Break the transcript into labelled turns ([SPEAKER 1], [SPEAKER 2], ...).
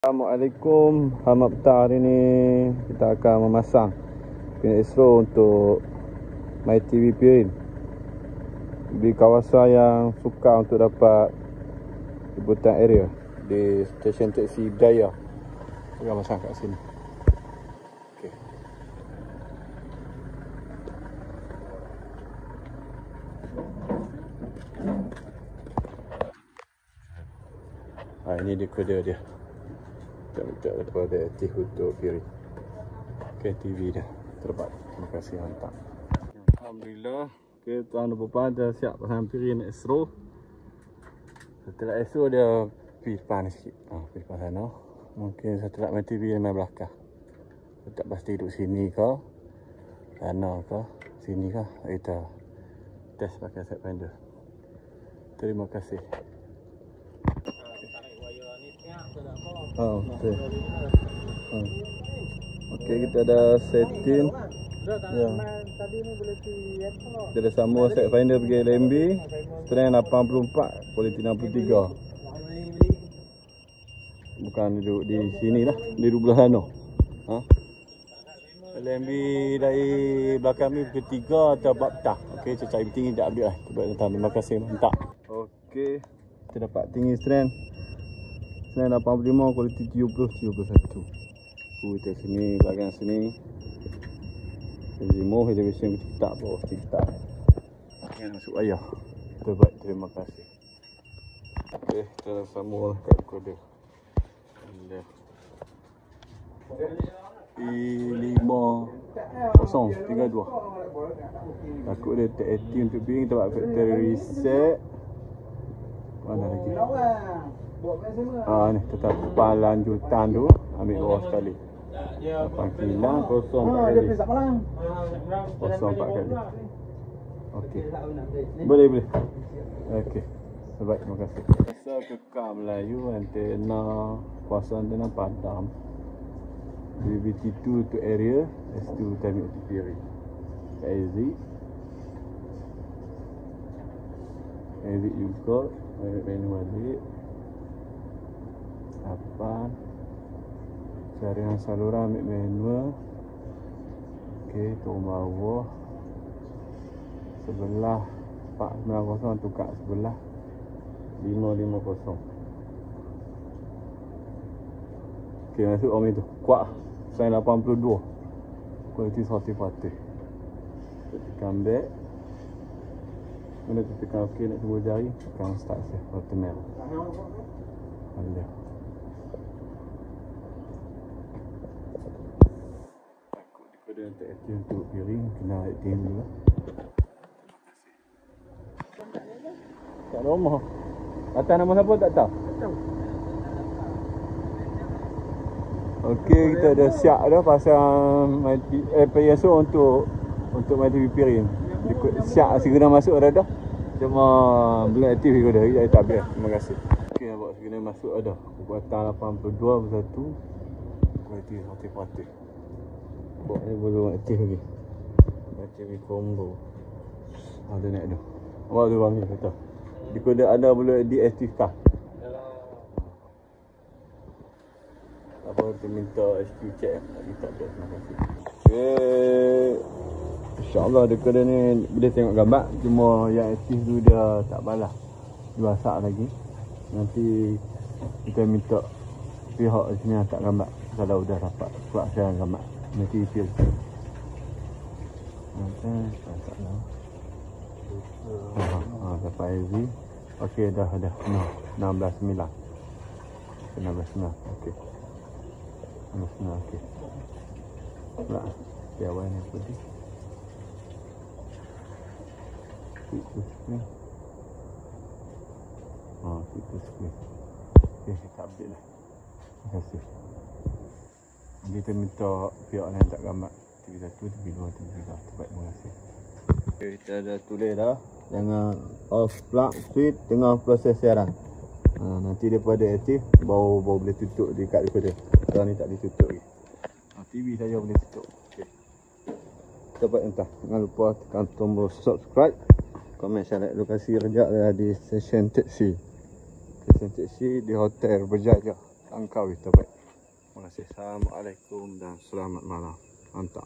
[SPEAKER 1] Assalamualaikum. Selamat petang. Hari ni kita akan memasang pin Astro untuk MyTV Pirin di kawasan yang suka untuk dapat jemputan area di stesen teksi Bidayah. Kita masang kat sini. Okey. Ini dekoder dia. Kita minta daripada aktif untuk Pirin. Okay, TV dah terdapat. Terima kasih, mantap. Alhamdulillah. Okay, tuan dan puan dah siap pasang Pirin Astro. Setelah Astro dia pergi depan sikit. Pergi depan sana. Mungkin setelah main TV yang main belakang. Tak pasti duduk sini ke, sana ke, sini ke. Kita test pakai set finder. Terima kasih. Okey. Okey, kita ada setting. Ya. Kita dah sambung set finder pergi LMB. Strength 84, quality 63. Bukan duduk di sini lah, di belah sana. LMB dari belakang ni pukul 3 atau 4 petang. Okey, cari tinggi tak update lah. Terima kasih, mantap. Okey, kita dapat tinggi strength 85, kualiti 70, 71. Kita sini, bahagian sini. Zimo, elevation kita tak, bawah kita tak. Yang masuk ayah. Terbaik, terima kasih. Okey, kita dah sambung kat kode. P5032. Takut dia tak aktif untuk Pirin, kita buat factory reset. Mana lagi? Ni tetap depan lanjutan tu, ambil bawah sekali. 8 kilang 04 kali. 04 kali. Okey. Boleh. Okey. Baik, terima kasih. Asal kekal Melayu, antena kuasa antena padam. BBT2 to area, S2 time to Pirin. Exit juga, menu balik. Jaringan saluran ambil manual. Okey, turun bawah. Sebelah 490 tukar sebelah 550. Okey, masuk om itu. Kuat. Sign 82. Kualiti 100%. Tekan back. Mana tekan okey nak cuba jari, tekan start safe button. Alhamdulillah. Kode untuk aktif untuk Pirin, kena aktif dulu. Tak ada rumah. Atas nama siapa tak tahu? Okey, kita dah siap dah pasang PSO untuk MyTV Pirin. Siap segera masuk dah. Cuma belum aktif kode, jadi tak habis. Terima kasih. Okey, nampak segera masuk dah. Kekuatan 82/1. Kualiti 100%. Ni belum aktif lagi. Aktif ni combo. Ada naik dah. Awak tu bang ni kata. Di kode anda boleh diaktifkan. Apa tu minta SQ check. Tadi tak ada. Terima kasih. Okey. InsyaAllah dia kode ni boleh tengok gambar. Cuma yang aktif tu dia tak balas. Dia masak lagi. Nanti kita minta pihak sini hantar gambar. Kalau dah dapat pelaksanaan gambar. Nanti feel. Tak lah. Dapat AV. Okey, dah. 16.9. 16.9. Okey. 16.9. Okey. Pula. Piawai ni putih. Itu screen. Itu screen. Okey, kita update lah. Terima kasih. Kita minta pihak yang tak gambar TV1, TV2, TV3. Terbaik, terima kasih. Okay, kita dah tulis dah. Jangan off plug switch tengah proses siaran. Nanti daripada aktif baru boleh tutup dekat dekoder. Sekarang ni tak ditutup lagi. TV saya boleh tutup. Okey. Terbaik, entah. Jangan lupa tekan tombol subscribe. Komen, share, like, lokasi rejak di stesen teksi. Stesen teksi di Hotel Berjaya, Langkawi. Terbaik. Terima kasih. Assalamualaikum dan selamat malam. Mantap.